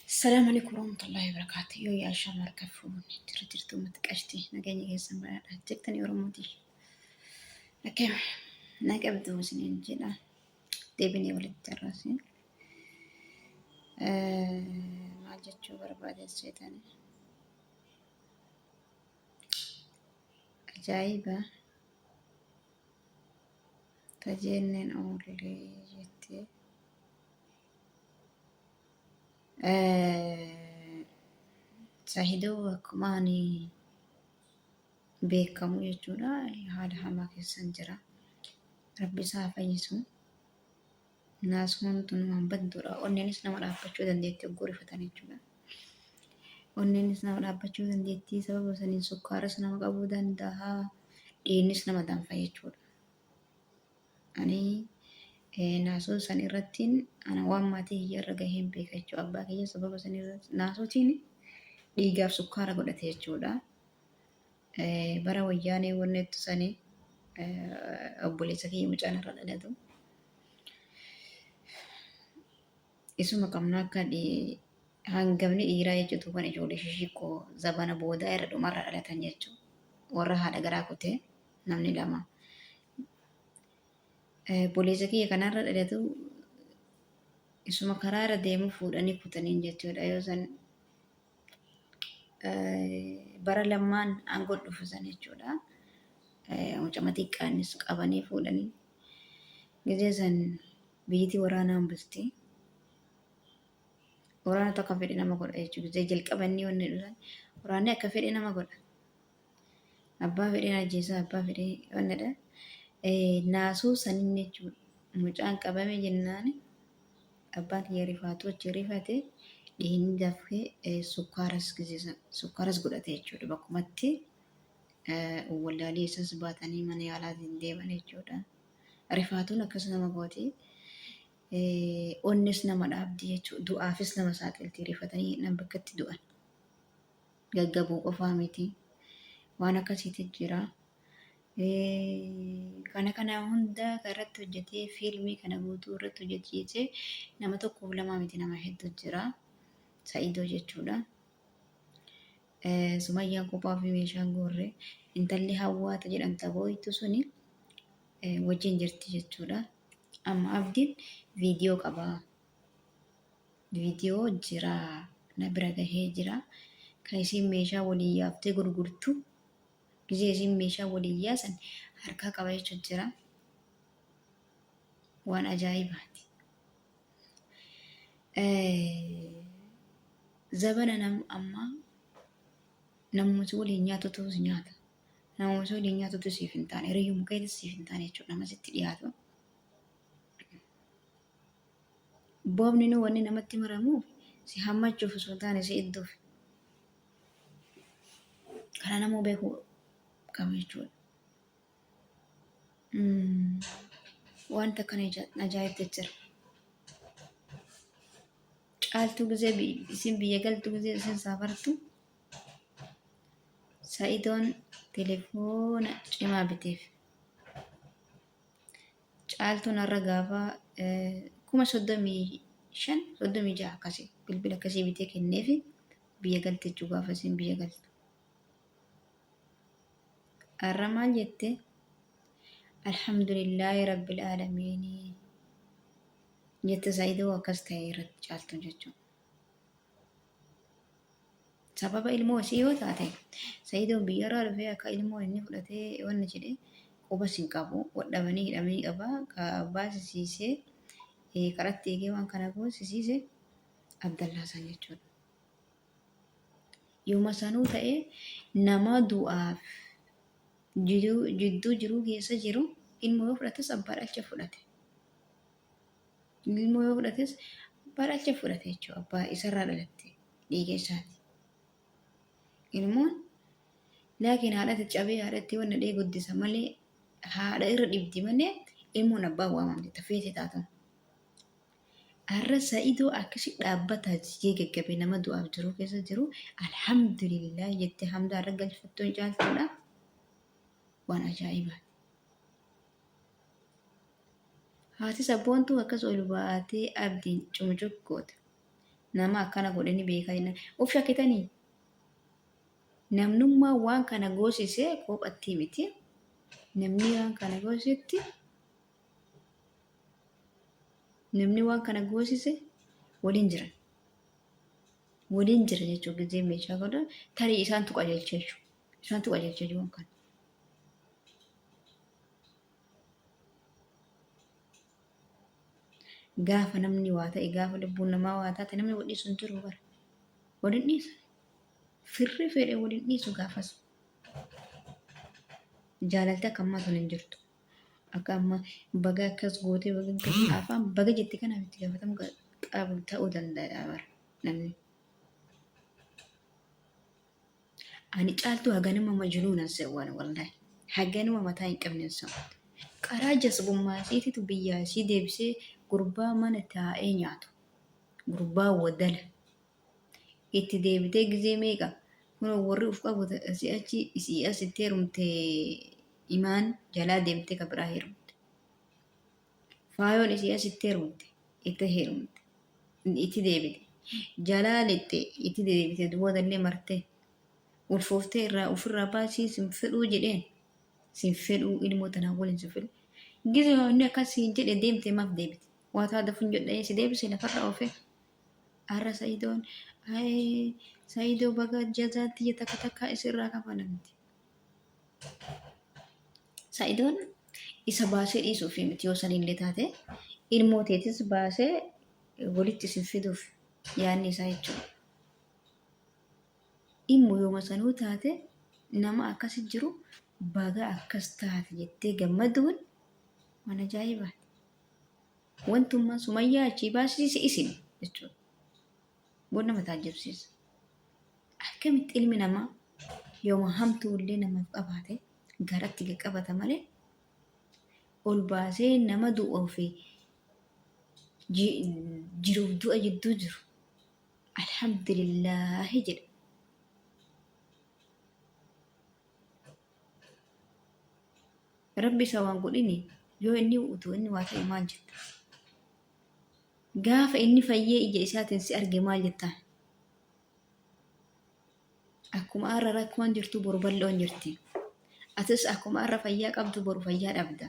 السلام عليكم ورحمة الله وبركاته. يا شمر كفون ترترتو متكشتي نجاني جسم بقى تكتني ورمودي لكن نقبض سنين جدا ديبني ولد الراسي ما جتشو برباد الشيطان عجايبة تجنن أولي جتي ساهدوا كماني beekamu jechuudha. Haala hamaa keessan jira. Rabbi isaa fayyisu. Naasuun tun waan badduudha. Onneenis nama dhaabbachuu dandeetti gurifatan jechuudha. Onneenis nama dhaabbachuu dandeetti. Sababa saniin sukkaaras nama qabuu danda'a. Dhiignis nama danfa jechuudha. Ani naasuu san irrattiin ana waan maatii hiyyarra gaheen beeka jechuudha. Abbaa kiyya sababa san irratti naasuutiin dhiigaaf sukkaara godhate jechuudha. Bara wayyaanee wanneettu sanii obboleessa kiyya mucaan irra dhalatu. Isuma qabna akka hangafni dhiiraa jechuutu kan ijoollee xixiqqoo zabana boodaa irra dhumarra dhalatan jechuudha. Warra haadha garaa kutee namni lama. Obboleessa kiyya kanarra dhalatu isuma karaa irra deemu fuudhanii kutaniin jechuudha. Yoo san bara lamaan aangoo dhufusan jechuudha. Mucama xiqqaanis qabanii fuudhanii gizee san biyyittii waraanaan bulti. Waraana akka fedhe nama godha jechuudha. Gizee jalqabanii wanni dhufan waraanni akka fedhe nama godha. Abbaa fedheen ajjeesaa abbaa fedhee wannadha. Naasuu sanin jechuudha. Mucaan qabame jennaan abbaan kiyya rifaatu achi rifate dhiigni dafee sukkaaras godhate jechuudha. Bakkumatti wallaalii isas baatanii mana yaalaatiin deeman jechuudha. Rifaatuun akkas nama gooti. Onnes nama dhaabdi jechuudha. Du'aafis nama saaxilti rifatanii nan bakkatti du'an. Gaggabuu qofaa miti. Waan akkasiitu jira. Kana hunda irratti hojjetee fiilmii kana guutuu irratti hojjetee nama tokkoof lamaa miti nama hedduu jira. Sa'idoo jechuudha. Sumayyaan kophaa fi meeshaan goorree intalli hawwaata jedhamta boo'itu suni wajjin jirti jechuudha. Amma abdiin viidiyoo qaba. Viidiyoo jira. Na bira gahee jira. Kan isiin meeshaa waliin yaaftee gurgurtu. Gizee isiin meeshaa waliin yaasan harkaa qaba jechuudha jira. Waan ajaa'ibaati. Zabana amma namoota waliin nyaatutu nyaata. Namoota waliin nyaatutu siif hin taane. Hiriyyuu mukeetis siif hin taane jechuudha. Nama sitti dhiyaatu. Boobni nu wanni namatti maramuuf si hammachuuf osoo hin taane si idduuf. Kana namuu beekuu qaba jechuudha. Wanta kana ajaa'ibtu jira. Caaltuu gizee isin biyya galtu gizee isin saafartu Sa'idoon telefoona cimaa biteef. Caaltuun har'a gaafa 35,36 akkasii bilbila akkasii bitee kenneefi biyya galte jechuu gaafa isin biyya galtu. Har'a maal jette? Alhamdulillahi rabbil aalamiin jette Sa'idoo akkas ta'e irratti caaltuun jechuudha. Sababa ilmoo isii yoo taate Sa'idoon biyyarraa dhufee akka ilmoo inni fudhatee wanni jedhee quba sin qabu wadhabanii hidhamanii qaba. Baasisiisee karatti eegee waan kana goosisiisee Abdallaa san jechuudha. Yooma sanuu ta'ee nama du'aaf jidduu jiruu keessa jiru ilmoo yoo fudhates abbaa dhalcha fudhate. Ilmoo yoo fudhates abbaa dhalcha fudhate jechuudha. Abbaa isarraa dhalatte dhiiga isaati. Ilmoon laakiin haadhatti cabee haadhatti wanna dhee guddisa malee haadha irra dhibdi malee ilmoon abbaa waamamte tafeete taatu. Har'a Sa'idoo akkasi dhaabbataa jigee gaggabee nama du'aaf jiru keessa jiru alhamdulillah jettee hamda har'a galfattuun caaltuudha. waan ajaa'ibaa. Haati sabboontuu akkas ol baatee abdiin cumucukkoota. Nama akkana godhanii beekaa jenna. Of shakkitanii namnummaa waan kana goosisee kophatti miti. Namni waan kana goosisetti namni waan kana goosise waliin jiran. Waliin jira jechuun gizee meeshaa godha. Tarii isaantu qajeelcha jechuudha. Isaantu qajeelcha jiru waan kana. Gaafa namni waa ta'e gaafa lubbuun namaa waa taate namni wal dhiisu hin jiru bara. Waliin dhiisa. Firri fedhe waliin dhiisu gaafas. Jaalalti akka ammaa sun hin jirtu. Akka amma baga akkas gootee baga afaan baga jetti kanaaf itti gaafatamu qabu ta'uu danda'a bara namni. Ani caaltuu haganuma majnuunan seewwan wallahi. Haganuma mataa hin qabne seewwan. Qaraa jasbummaa isiititu biyyaa isii deebisee gurbaa mana taa'ee nyaatu. Gurbaa wadala. Itti deebitee gizee meeqa? Kun warri uf qabu si'achi isii asitti heerumtee imaan jalaa deemtee ka biraa heerumte. Faayoon isii asitti heerumte itti heerumte. Itti deebite. Jalaa lixxe itti deebite duwwaadallee martee. Ulfooftee irraa ofirraa baasii sin fedhuu jedheen. Sin fedhuu ilmoo tanaa waliin sin fedhu. Gizee inni akkasii jedhe deemtee maaf deebite. Waa ta'a dafuun jedhee si deebise lafarraa ofee. Arra Sa'idoon Sa'idoo baga jazaatti takka takka isirraa kafalamti. Sa'idoon isa baasee dhiisuuf miti yoo sanillee taate ilmoo teetis baasee walitti sin fiduuf yaadni isaa jechuudha. Immoo yooma sanuu taate nama akkas jiru baga akkas taate jettee gammaduun waan ajaa'ibaa. Wantummaa Sumayyaa achii baasise isin jechuudha. Boona nama taajjabsiisa. Akkamitti ilmi namaa yooma hamtuullee namaaf qabaate garatti qaqqabata malee ol baasee nama du'uu fi jiruuf du'a jidduu jiru. Alhamdulillaahi jedha. Rabbi isa waan godhini yoo inni utuu inni waa ta'e maal jetta? Gaafa inni fayyee ija isaatiin si arge maal jettaan? Akkuma arra rakkoon jirtu boru bal'oon jirti. Atis akkuma arra fayyaa qabdu boru fayyaa dhabda.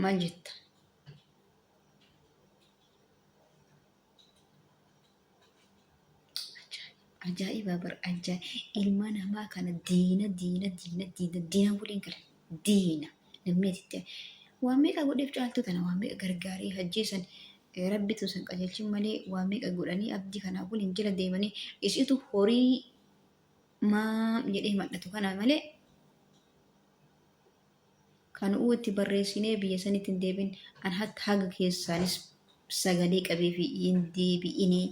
Maal jetta? Ajaa'iba bar ilma namaa kana diina waliin galan diina namni itti waan meeqa godheef caaltu tana waan meeqa gargaarii hajjeessan rabbitu san qajeelchin malee waan meeqa godhanii abdii kanaa waliin jala deemanii isitu horii maam jedhee madhatu kana malee kan itti barreessinee biyya sanitti hin deebin an haga keessaanis sagalee qabee fi hin deebi'inii.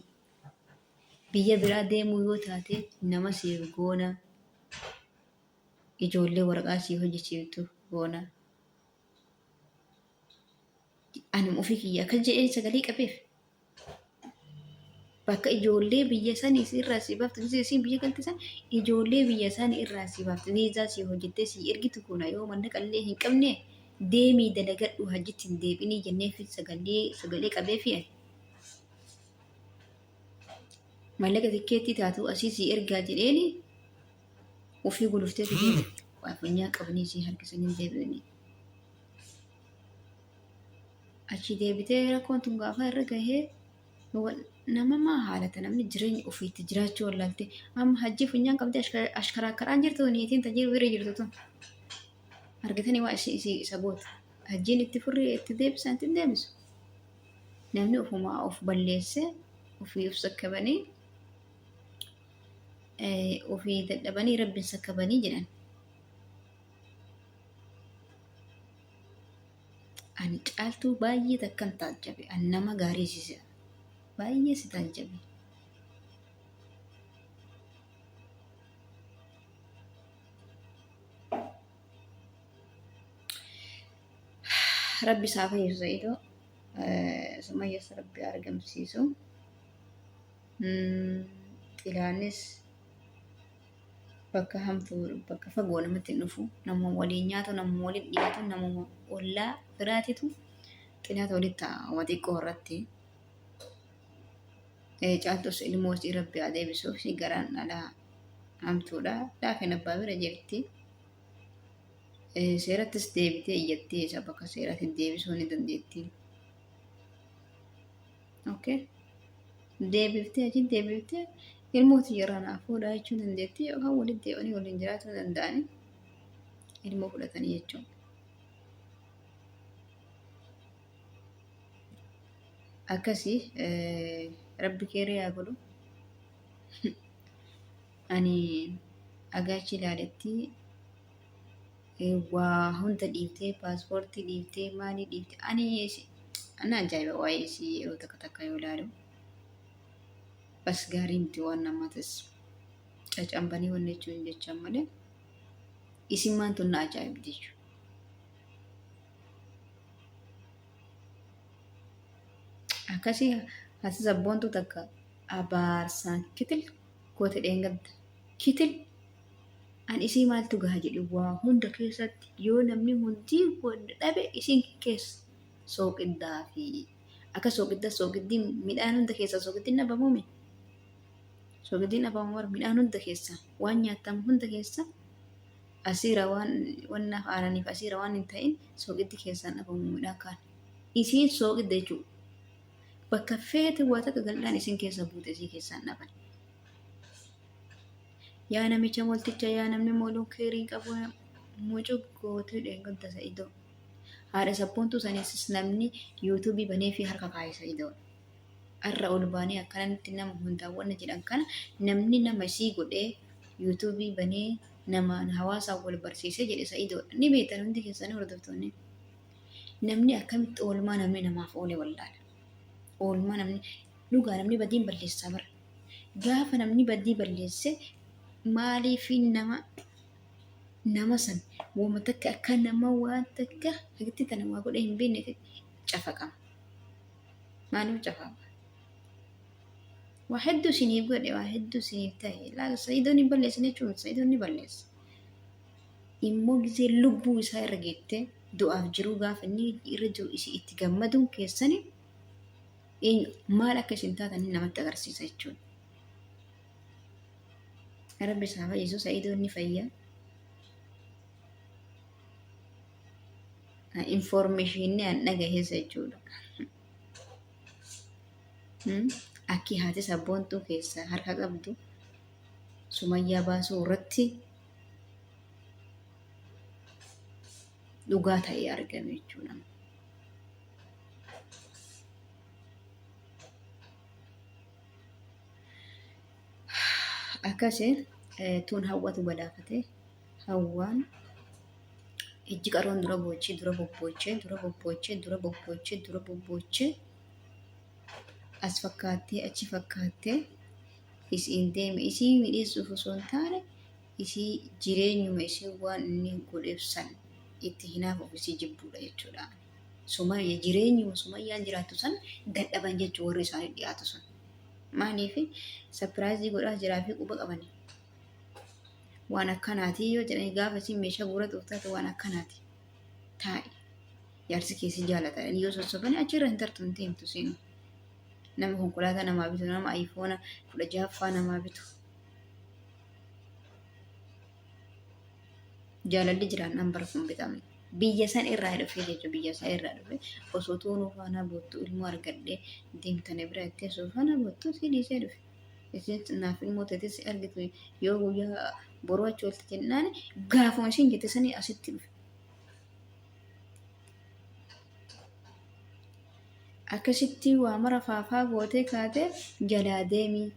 Biyya biraa deemuu yoo taate nama siif goona ijoollee waraqaa siif hojjechiiftu goona. Ani ofii kiyya akka jedhee sagalee qabeef bakka ijoollee biyya sanii irraa si baaftu isiin biyya galti san ijoollee biyya sanii irraa si baaftu viizaa si hojjettee si ergitu kuna yoo manna qallee hin qabne deemii dalagadhu hajjitti hin deebinii jennee fi sagalee qabee fi mallaqa tikkeetti taatu asii si ergaa jedheeni ofii guluftee fidee waafunyaa qabanii si harkisanii deebi'anii. Achi deebitee rakkoon tun gaafa irra gahee nama maa haalata namni jireenya ofiitti jiraachuu wallaalte amma hajji funyaan qabdee ashkaraakkaraan jirtu niitiin tajaajilu bira jirtu tun argatanii waa isa goota hajjiin itti furrii itti deebisan itti deebisu namni ofumaa of balleessee ofii of sakkabanii ofii dadhabanii rabbiin sakkabanii jedhan. Ani caaltuu baay'ee takkan taajjabe an nama gaarii siise baay'ee si taajjabe. Rabbi isaa fayyadu Sa'idoo Sumayyaas Rabbi argamsiisu. filaanis bakka hamtuu bakka fagoo namatti hin dhufu nama waliin nyaatu nama waliin dhiyaatu nama ollaa biraatitu xinaata walitti ta'a xiqqoo irratti caaltus ilmoo isii rabbi haa deebisuuf si garaan dhalaa hamtuudha laafin abbaa bira jirti seerattis deebitee iyyattee isa bakka seeratti deebisuu ni dandeetti. Okay. Deebiftee achi deebiftee ilmoota yeroo fuudhaa jechuu dandeetti yookaan walitti deebi'anii waliin jiraachuu danda'anii ilmoo fudhatanii jechuudha. Akkasii rabbi keeree haa godhu. Ani agaachi ilaaletti waa hunda dhiiftee paaspoortii dhiiftee maalii dhiiftee ani ajaa'iba waa'ee isii yeroo takka yoo ilaalu. Bas gaarii miti waan namatis cacambanii wanni jechuun jechaan malee isin maantu na ajaa'ibdi jechuudha. Akkasii hasi sabboontu takka abaarsaan kitil goote dheengadda kitil an isii maaltu gaha jedhe waa hunda keessatti yoo namni hundi wanda dhabe isin keessa sooqiddaa fi akka sooqiddiin midhaan hunda keessa sooqiddiin dhabamuume. Soogiddiin abbaan warra midhaan hunda keessa waan nyaatamu hunda keessa asiira waan aananiif asiira waan hin ta'in soogiddi keessaan dhabamu midhaan kaan. Isiin soogidda jechuudha. Bakka feete waa takka galdaan isin keessa buute isii keessaan dhaban. Yaa namicha molticha yaa namni mooluu keerii qabu mucuu gootuu dheengadda Sa'idoo. Haadha sabboontuu saneessis namni yuutuubii banee fi harka kaayee Sa'idoo. Arra ol baanii akkanatti nama hundaawwan jedhan kana namni nama isii godhee yuutuubii banee nama hawaasaa wal barsiisee jedhe Sa'idoodha. Ni beektan hundi keessanii hordoftoonni. Namni akkamitti oolmaa namni namaaf oole wallaala. Oolmaa namni dhugaa namni badiin balleessaa bara. Gaafa namni badii balleesse maaliif nama san wooma takka akka nama waan takka hagatti tana waa godhee hin beekne cafaqama. Maaliif cafaqama? واحد سنين يقول واحد سنين تاعي لا سيدوني بلس نشوف سيدوني بلس إمو جزء لبو يصير رجيته دعاء جروجا فني يرجو إشي يتجمدون كيسني إن ما لك شنطة تاني نما تغرسي سيجون رب سافا يسوع سيدوني فيا information أن نجاه سيجون Akki haati sabboontuu keessa harka qabdu Sumayyaa baasuu irratti dhugaa ta'ee argame jechuudha. Akkasii tun hawwatu badhaafate hawwaan ijji qaroon dura bobboochee as fakkaattee achi fakkaattee isiin deeme isii midheessuuf osoo hin taane isii jireenyuma isii waan inni godheef san itti hinaafuuf isii jibbuudha jechuudha. Jireenyuma Sumayyaan jiraattu san dadhaban jechuun warri isaanii dhiyaatu sun. Maaliif sapiraayizii godhaa jiraa fi quba qabani. Waan akkanaati yoo jedhani gaafa isin meeshaa guura tuuftaate waan akkanaati. Taa'i. Jaarsi keessi jaalatan yoo sosobani achirra hin tartu hin teemtu seenu. Nama konkolaataa namaa bitu nama iPhone 16 namaa bitu. Jaalalli jiraan nambar kun bitamne. Biyya san irraa dhufee jechuudha biyya san irraa dhufee osoo tuunuu faana boottuu ilmoo argadhee deemtanii bira itti osoo faana boottuu si dhiisee dhufe. Isin naaf ilmoo ta'etis argitu yoo guyyaa boruu achi oolti jennaan gaafuma isin jette sanii asitti dhufe. Akkasitti waa mara faafaa gootee kaatee jalaa deemii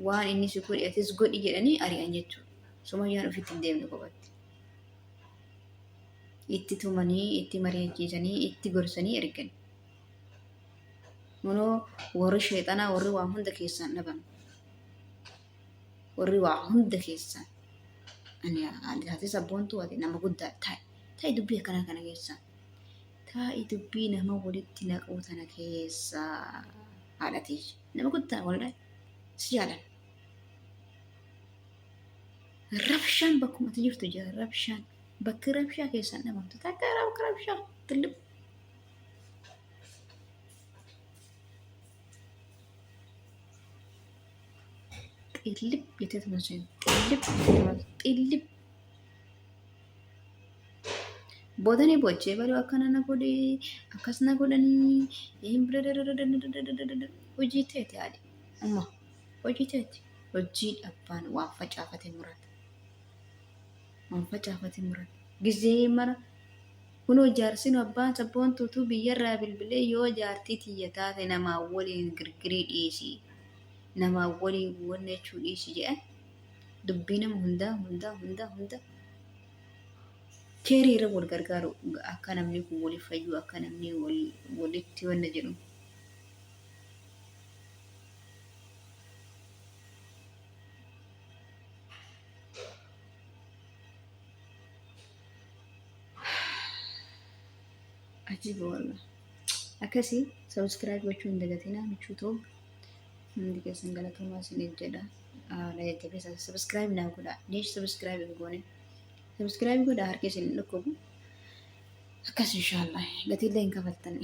waan inni si godheetis godhi jedhanii ari'an jechuudha. Sumayyaan ofitti hin deemne qofatti. Itti tumanii, itti mari'achiisanii, itti gorsanii ergan. Kunoo warri sheexanaa warri waa hunda keessaan dhaban. Warri waa hunda keessaan. Ani haati sabboontuu ati nama guddaa ta'i dubbii akkanaa kana keessaa. Ta'i dubbii nama walitti naquu tana keessaa haadhatii nama guddaa waldaa si jaalan. Rabshaan bakkuma ati jirtu jira rabshaan. Bakki rabshaa keessan dhabamtu takka rabshaa tilib. Xillib jettee tuma isheen xillib. Boodanii bochee baluu akkana na godhee akkas na godhanii hojii teeti haadhi. Amma hojii teeti. Hojii dhabbaan waan facaafatee murata. Waan facaafatee murata. Gizee mara kunoo jaarsin abbaan sabboon tuutuu biyyarraa bilbilee yoo jaartii tiyya taate namaa waliin girgirii dhiisii. Namaa waliin wanna jechuu dhiisii jedhan dubbii nama hundaa. Keerii irra wal gargaaru akka namni kun waliif fayyuu akka namni walitti wanna jedhu. Ajiiba wallah. Akkasii sabiskiraayib gochuu hin dagatinaa michuu ta'u hundi keessan galatoomaa isiniif jedha. Jajjabeessa sabiskiraayib naa godhaa. Neesh sabiskiraayib hin goone. Sabiskiraayib godhaa harki isin dhukkubu. Akkas inshaallah gatiillee hin kafaltan.